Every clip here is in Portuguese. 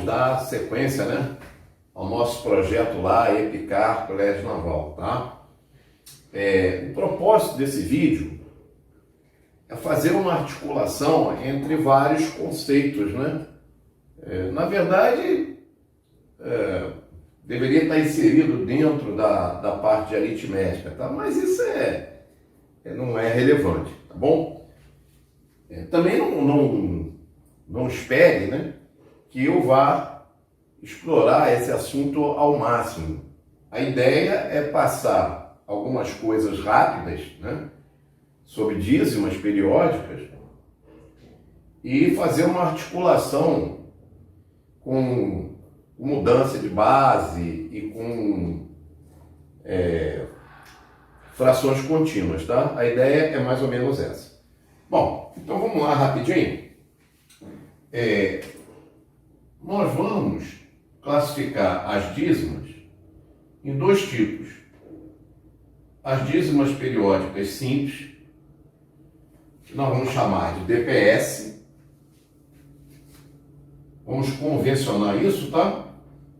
vamos dar sequência, né, ao nosso projeto lá, EPICAR Colégio Naval, tá? O propósito desse vídeo é fazer uma articulação entre vários conceitos, né? Na verdade, deveria estar inserido dentro da parte de aritmética, tá? Mas isso não é relevante, tá bom? Também não espere, né, que eu vá explorar esse assunto ao máximo. A ideia é passar algumas coisas rápidas, né, sobre dízimas periódicas e fazer uma articulação com mudança de base e com frações contínuas, tá? A ideia é mais ou menos essa. Bom, então vamos lá rapidinho. Nós vamos classificar as dízimas em dois tipos. As dízimas periódicas simples, que nós vamos chamar de DPS. Vamos convencionar isso, tá?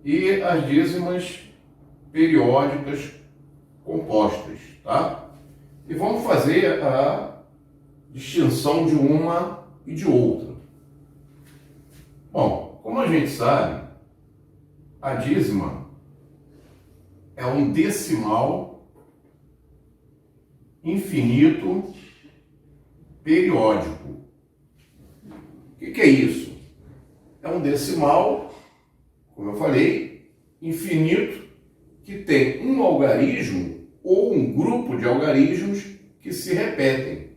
E as dízimas periódicas compostas, tá? E vamos fazer a distinção de uma e de outra. Bom, como a gente sabe, a dízima é um decimal infinito periódico. O que é isso? É um decimal, como eu falei, infinito, que tem um algarismo ou um grupo de algarismos que se repetem.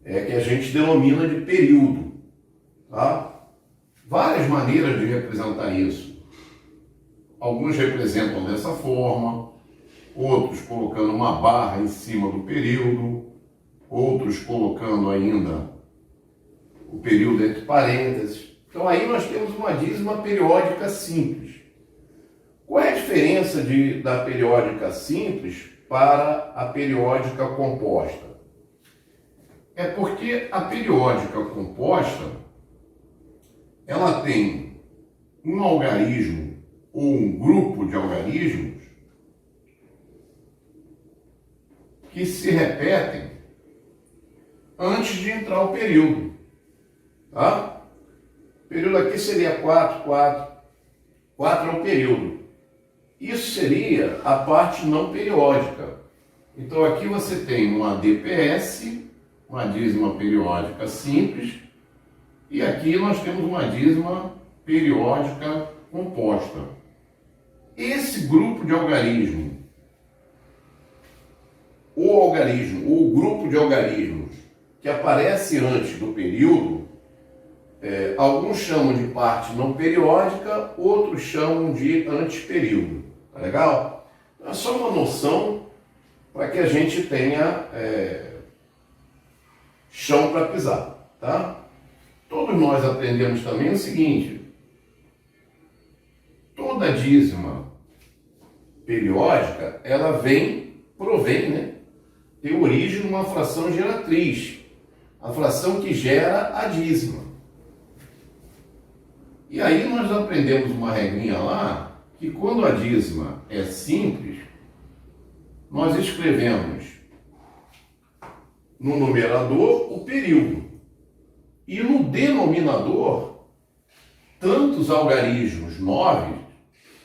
Que a gente denomina de período, tá? Várias maneiras de representar isso. Alguns representam dessa forma, outros colocando uma barra em cima do período, outros colocando ainda o período entre parênteses. Então aí nós temos uma dízima periódica simples. Qual é a diferença da periódica simples para a periódica composta? É porque a periódica composta, ela tem um algarismo ou um grupo de algarismos que se repetem antes de entrar o período, tá? O período aqui seria 4, 4. 4 é o período. Isso seria a parte não periódica. Então aqui você tem uma DPS, uma dízima periódica simples, e aqui nós temos uma dízima periódica composta. Esse grupo de algarismo, ou o grupo de algarismos que aparece antes do período, alguns chamam de parte não periódica, outros chamam de antiperíodo. Tá legal? Então é só uma noção para que a gente tenha chão para pisar, tá? Todos nós aprendemos também o seguinte: toda dízima periódica, ela provém, né? Tem origem numa fração geratriz, a fração que gera a dízima. E aí nós aprendemos uma regrinha lá, que quando a dízima é simples, nós escrevemos no numerador o período. E no denominador, tantos algarismos 9,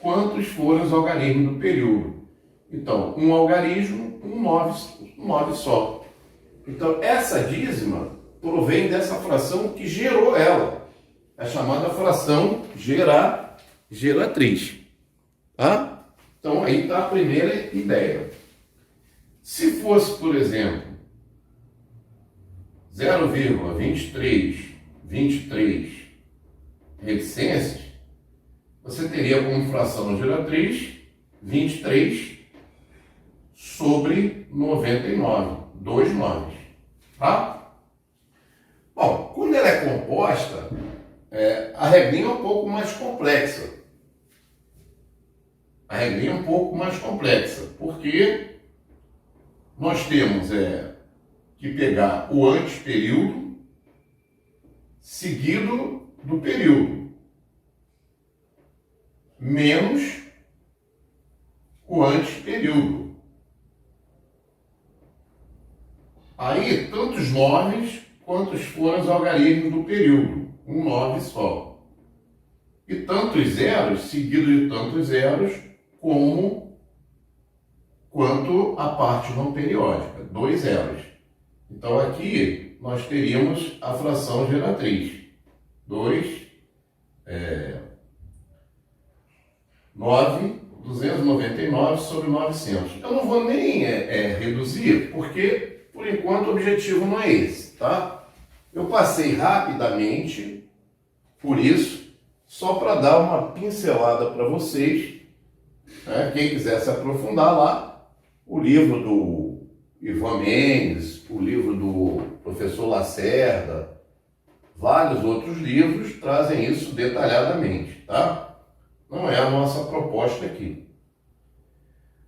quantos forem os algarismos do período. Então, um algarismo, um 9 só. Então, essa dízima provém dessa fração que gerou ela. É chamada fração geratriz. Tá? Então, aí está a primeira ideia. Se fosse, por exemplo, 0,23 reticências, você teria como fração geratriz 23 sobre 99, 2 noves. Tá? Bom, quando ela é composta, a regrinha é um pouco mais complexa. Porque nós temos que pegar o anteperíodo seguido do período. menos o anteperíodo. Aí, tantos 9 quantos foram os algarismos do período. Um 9 só. E tantos zeros, seguido de tantos zeros, quanto a parte não periódica. 2 zeros. Então, aqui, nós teríamos a fração geratriz. 299 sobre 900. Eu não vou nem reduzir, porque, por enquanto, o objetivo não é esse, tá? Eu passei rapidamente por isso, só para dar uma pincelada para vocês, né? Quem quiser se aprofundar lá, o livro do Ivan Mendes, o livro do professor Lacerda, vários outros livros trazem isso detalhadamente, tá? Não é a nossa proposta aqui.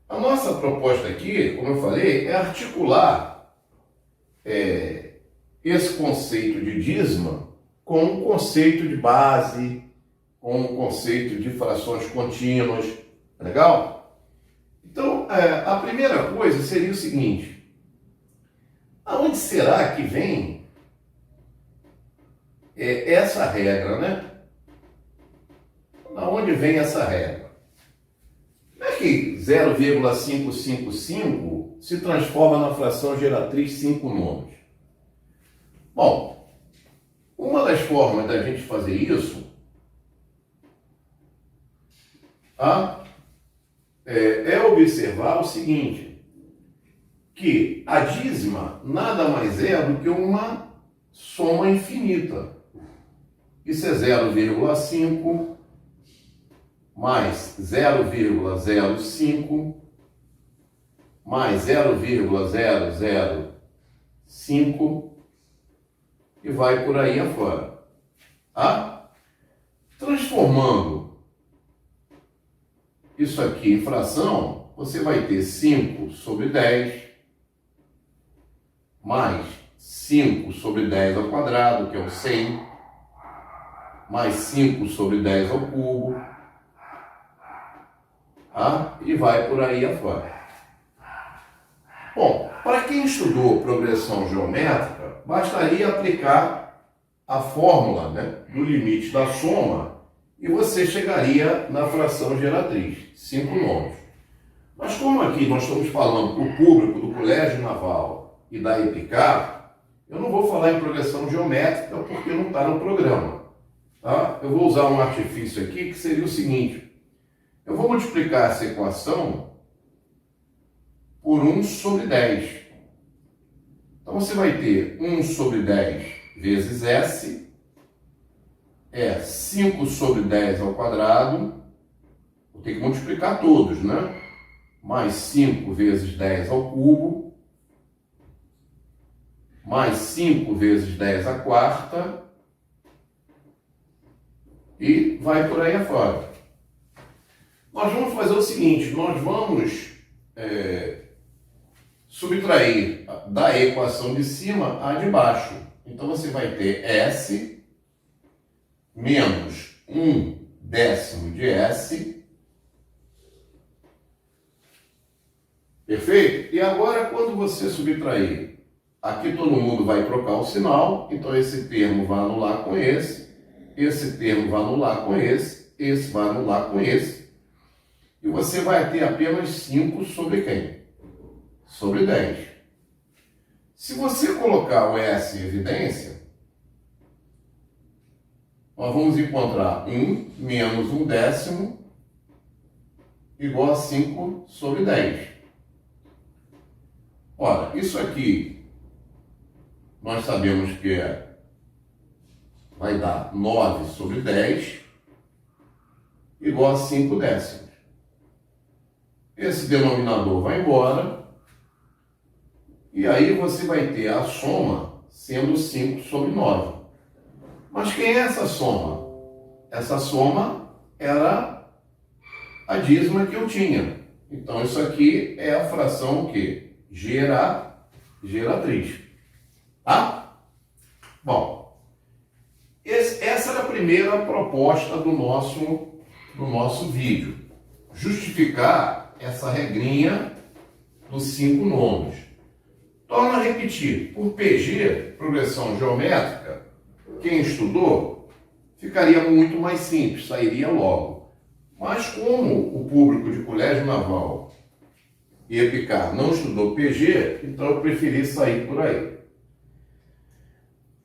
A nossa proposta aqui, como eu falei, é articular esse conceito de dízima com um conceito de base, com um conceito de frações contínuas. Legal? Então, a primeira coisa seria o seguinte: aonde será que vem essa regra, né? Aonde vem essa regra? Como é que 0,555 se transforma na fração geratriz 5 nonos? Bom, uma das formas da gente fazer isso é observar o seguinte, que a dízima nada mais é do que uma soma infinita. Isso é 0,5 mais 0,05 mais 0,005 e vai por aí afora. Tá? Transformando isso aqui em fração, você vai ter 5 sobre 10 mais 5 sobre 10 ao quadrado, que é o 100, mais 5 sobre 10 ao cubo, tá? E vai por aí afora. Bom, para quem estudou progressão geométrica, bastaria aplicar a fórmula, né, do limite da soma e você chegaria na fração geratriz, 5 nonos. Mas como aqui nós estamos falando para o público do Colégio Naval e da EPICAR, eu não vou falar em progressão geométrica porque não está no programa. Tá? Eu vou usar um artifício aqui que seria o seguinte: eu vou multiplicar essa equação por 1 sobre 10. Então você vai ter 1 sobre 10 vezes S, é 5 sobre 10 ao quadrado, vou ter que multiplicar todos, né? Mais 5 vezes 10 ao cubo, mais 5 vezes 10 à quarta, e vai por aí afora. Nós vamos fazer o seguinte, nós vamos subtrair da equação de cima a de baixo. Então você vai ter S menos 1/10 de S. Perfeito? E agora, quando você subtrair, aqui todo mundo vai trocar o sinal, então esse termo vai anular com esse termo vai anular com esse vai anular com esse, e você vai ter apenas 5 sobre quem? Sobre 10. Se você colocar o S em evidência, nós vamos encontrar 1 menos 1/10 igual a 5 sobre 10. Ora, isso aqui nós sabemos que vai dar 9 sobre 10 igual a 5 décimos. Esse denominador vai embora e aí você vai ter a soma sendo 5 sobre 9. Mas quem é essa soma? Essa soma era a dízima que eu tinha. Então isso aqui é a fração o quê? Geratriz. Tá? Bom, essa era a primeira proposta do nosso no nosso vídeo. Justificar essa regrinha dos 5 nomes. Torno a repetir, por PG, progressão geométrica, quem estudou, ficaria muito mais simples, sairia logo. Mas como o público de colégio naval e EPICAR não estudou PG, então eu preferi sair por aí.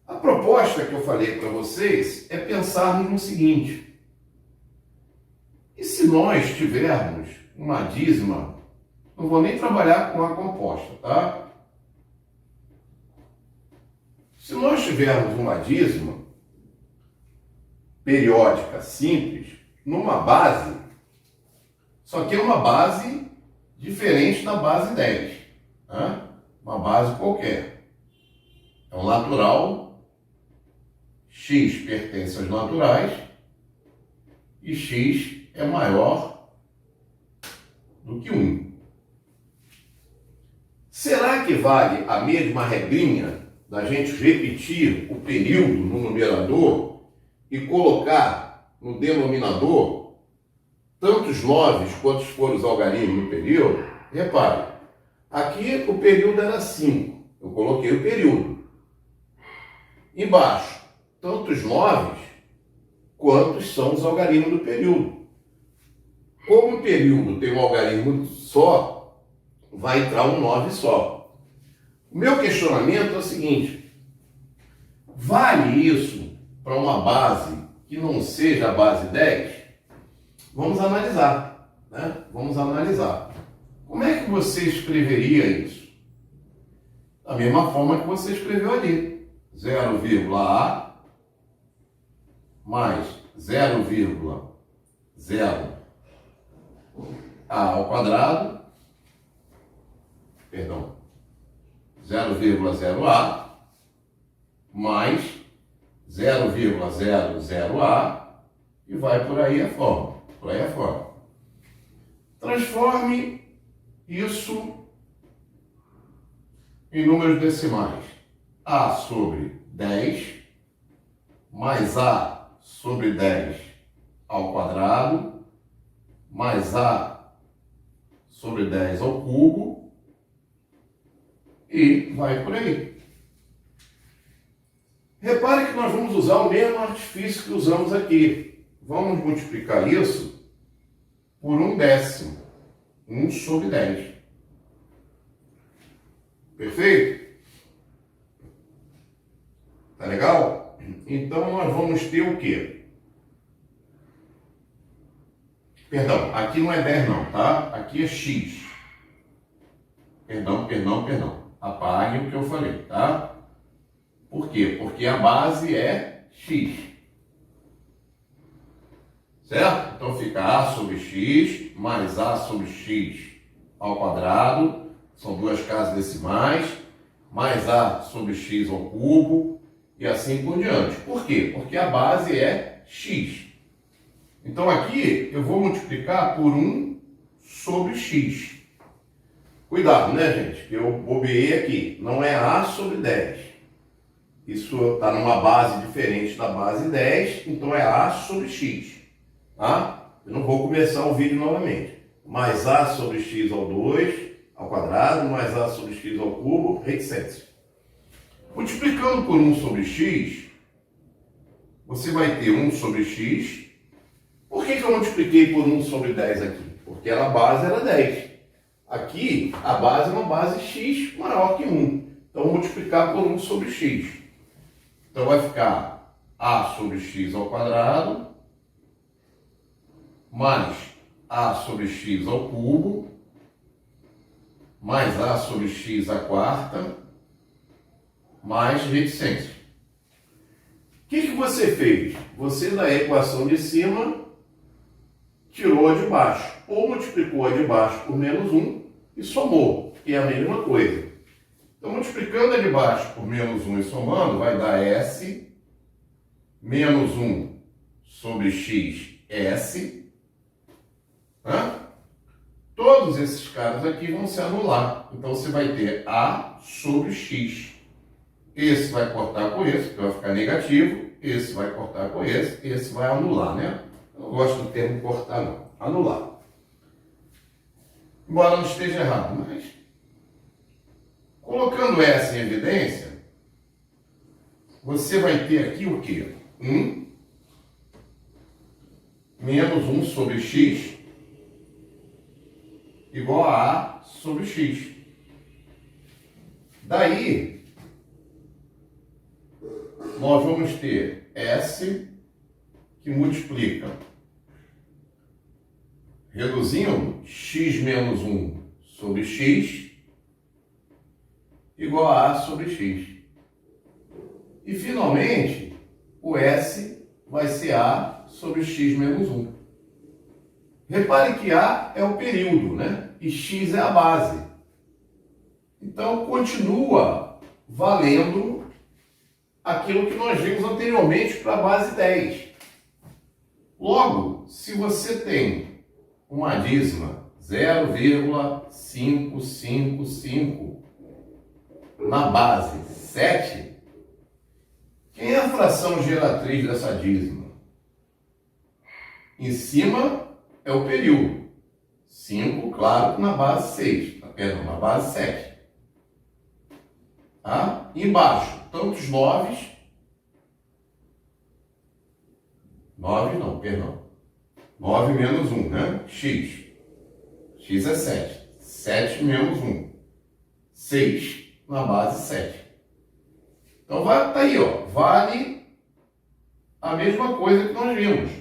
A proposta que eu falei para vocês é pensarmos no seguinte: e se nós tivermos uma dízima, não vou nem trabalhar com a composta, tá? Se nós tivermos uma dízima periódica simples, numa base, só que é uma base diferente da base 10, tá? Uma base qualquer. É um natural, x pertence aos naturais e x é maior do que 1. Será que vale a mesma regrinha da gente repetir o período no numerador e colocar no denominador tantos 9 quantos foram os algarismos no período? Repare, aqui o período era 5, eu coloquei o período. Embaixo, tantos 9 quantos são os algarismos do período. Como o período tem um algarismo só, vai entrar um 9 só. O meu questionamento é o seguinte: vale isso para uma base que não seja a base 10? Vamos analisar, né? Vamos analisar. Como é que você escreveria isso? Da mesma forma que você escreveu ali. 0,A mais 0,0 A ao quadrado, perdão, 0,0A mais 0,00A e vai por aí a forma. Por aí a forma. Transforme isso em números decimais. A sobre 10 mais A sobre 10 ao quadrado mais A sobre 10 ao cubo e vai por aí. Repare que nós vamos usar o mesmo artifício que usamos aqui. Vamos multiplicar isso por 1/10. 1 sobre 10. Perfeito? Tá legal? Então nós vamos ter o quê? Perdão, aqui não é 10 não, tá? Aqui é x. Perdão. Apague o que eu falei, tá? Por quê? Porque a base é x. Certo? Então fica a sobre x mais a sobre x ao quadrado, são duas casas decimais, mais a sobre x ao cubo e assim por diante. Por quê? Porque a base é x. Então aqui eu vou multiplicar por 1 sobre x. Cuidado, né, gente? Que eu bobeei aqui. Não é A sobre 10. Isso está numa base diferente da base 10, então é A sobre x. Tá? Eu não vou começar o vídeo novamente. Mais A sobre x ao 2, ao quadrado, mais A sobre x ao cubo, reticência. Multiplicando por 1 sobre x, você vai ter 1 sobre x. Por que eu multipliquei por 1 sobre 10 aqui? Porque a base era 10. Aqui, a base é uma base x maior que 1. Então, multiplicar por 1 sobre x. Então, vai ficar a sobre x ao quadrado, mais a sobre x ao cubo, mais a sobre x à quarta, mais reticência. O que você fez? Você, da equação de cima, tirou a de baixo, ou multiplicou a de baixo por menos 1 e somou, que é a mesma coisa. Então, multiplicando a de baixo por menos 1 e somando, vai dar S menos 1 sobre x S. Todos esses caras aqui vão se anular. Então, você vai ter A sobre x. Esse vai cortar com esse, porque vai ficar negativo. Esse vai cortar com esse vai anular, né? Eu não gosto do termo cortar, não. Anular. Embora não esteja errado, mas colocando essa em evidência, você vai ter aqui o quê? 1 menos 1 sobre x igual a sobre x. Daí, nós vamos ter S que multiplica, reduzindo, x menos 1 sobre x igual a sobre x. E, finalmente, o S vai ser A sobre x menos 1. Repare que A é o período, né? E x é a base. Então, continua valendo aquilo que nós vimos anteriormente para a base 10. Logo, se você tem uma dízima 0,555 na base 7, quem é a fração geratriz dessa dízima? Em cima é o período. 5, claro, na base 6. Perdão, na base 7. Tá? Embaixo, tantos 9. 9 não, perdão. 9 menos 1, né? X. X é 7. 7 menos 1. 6 na base 7. Então, tá aí, ó. Vale a mesma coisa que nós vimos.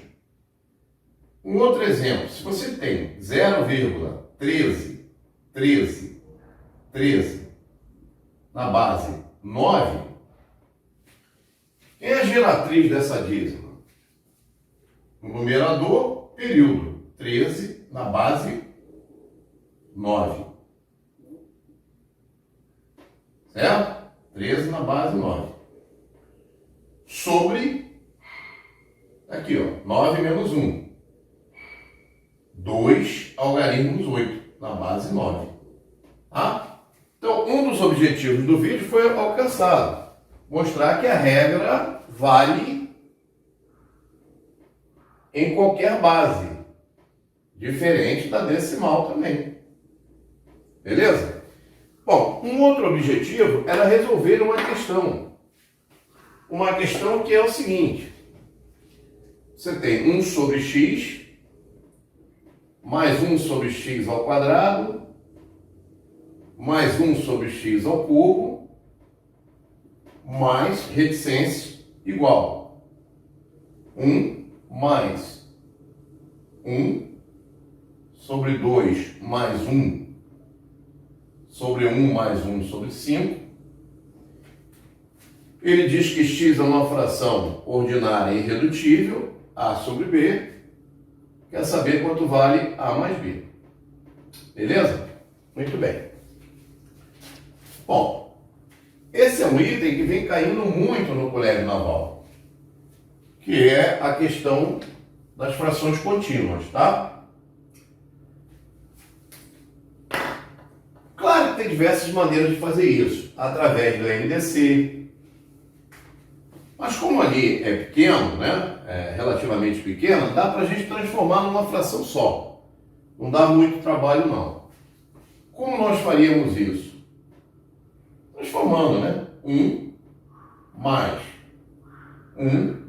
Um outro exemplo. Se você tem 0,13 na base 9, quem é a geratriz dessa dízima? O numerador, período. 13 na base 9. Certo? 13 na base 9. Sobre, aqui, ó, 9 menos 1. 2 algarismos 8 na base 9. Tá? Então, um dos objetivos do vídeo foi alcançado. Mostrar que a regra vale em qualquer base. Diferente da decimal também. Beleza? Bom, um outro objetivo era resolver uma questão. Uma questão que é o seguinte. Você tem 1 sobre x mais 1 sobre x ao quadrado mais 1 sobre x ao cubo mais reticência igual 1 mais 1 sobre 2 mais 1 sobre 1 mais 1 sobre 5. Ele diz que x é uma fração ordinária e irredutível, a sobre b. Quer saber quanto vale a mais b. Beleza? Muito bem. Bom, esse é um item que vem caindo muito no colégio naval, que é a questão das frações contínuas, tá? Claro que tem diversas maneiras de fazer isso, através do MDC. Mas como ali é pequeno, né? É relativamente pequeno, dá para a gente transformar numa fração só. Não dá muito trabalho, não. Como nós faríamos isso? Transformando, né? 1 mais 1,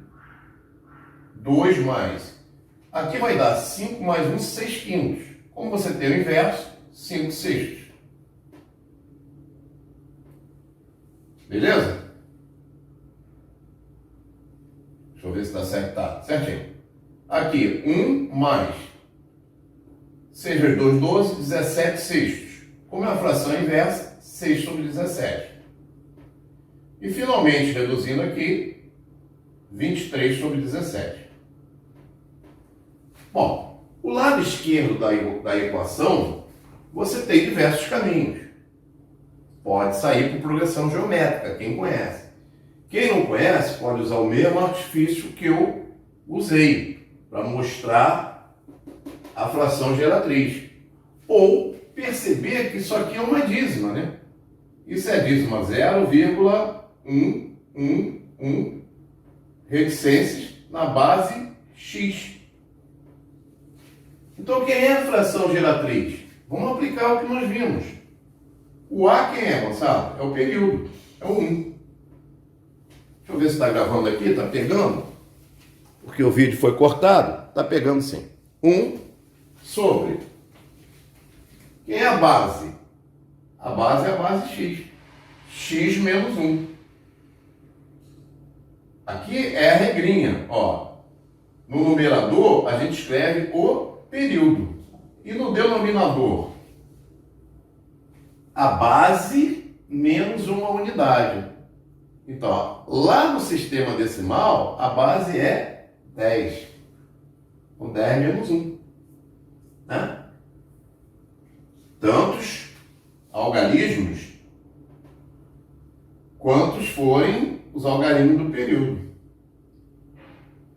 2 mais. Aqui vai dar 5 mais 1, 6 quintos. Como você tem o inverso, 5 sextos. Beleza? Deixa eu ver se está certo. Tá, certinho. Aqui, 1 mais 6 vezes 2, 12, 17 sextos. Como é a fração inversa, 6 sobre 17. E finalmente, reduzindo aqui, 23 sobre 17. Bom, o lado esquerdo da equação, você tem diversos caminhos. Pode sair por progressão geométrica, quem conhece. Quem não conhece, pode usar o mesmo artifício que eu usei para mostrar a fração geratriz. Ou perceber que isso aqui é uma dízima, né? Isso é dízima 0,111 reticências na base x. Então, quem é a fração geratriz? Vamos aplicar o que nós vimos. O A quem é, Gonçalo? É o período. É o 1. Deixa eu ver se está gravando aqui. Está pegando? Porque o vídeo foi cortado. Está pegando sim. 1 sobre... Quem é a base? A base é a base x. X menos 1. Aqui é a regrinha. Ó. No numerador, a gente escreve o período. E no denominador? A base menos uma unidade. Então, ó, lá no sistema decimal, a base é 10. Então, 10 menos 1. Né? Tantos algarismos quantos forem os algarismos do período.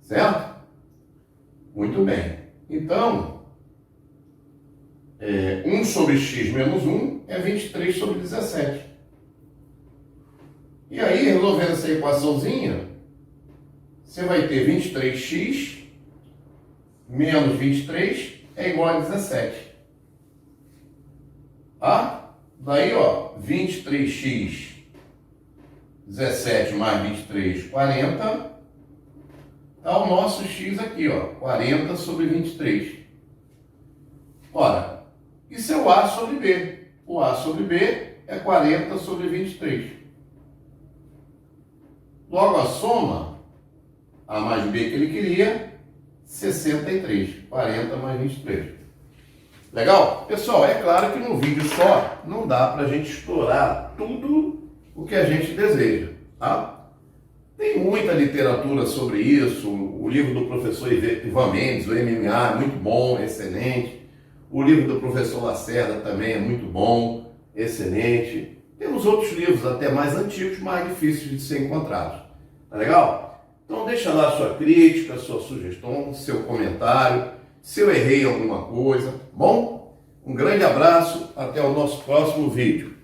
Certo? Muito bem. Então, 1 sobre x menos 1 é 23 sobre 17. E aí, resolvendo essa equaçãozinha, você vai ter 23x menos 23 é igual a 17. Ah, daí, ó, 23x, 17 mais 23, 40. Tá o nosso x aqui, ó, 40 sobre 23. Ora, isso é o A sobre B. O A sobre B é 40 sobre 23. Logo a soma, A mais B que ele queria, 63. 40 mais 23. Legal? Pessoal, é claro que num vídeo só não dá para a gente explorar tudo o que a gente deseja, tá? Tem muita literatura sobre isso. O livro do professor Ivan Mendes, o MMA, é muito bom, excelente. O livro do professor Lacerda também é muito bom, excelente. Temos outros livros até mais antigos, mais difíceis de ser encontrados. Tá legal? Então deixa lá sua crítica, sua sugestão, seu comentário, se eu errei alguma coisa, bom? Um grande abraço, até o nosso próximo vídeo.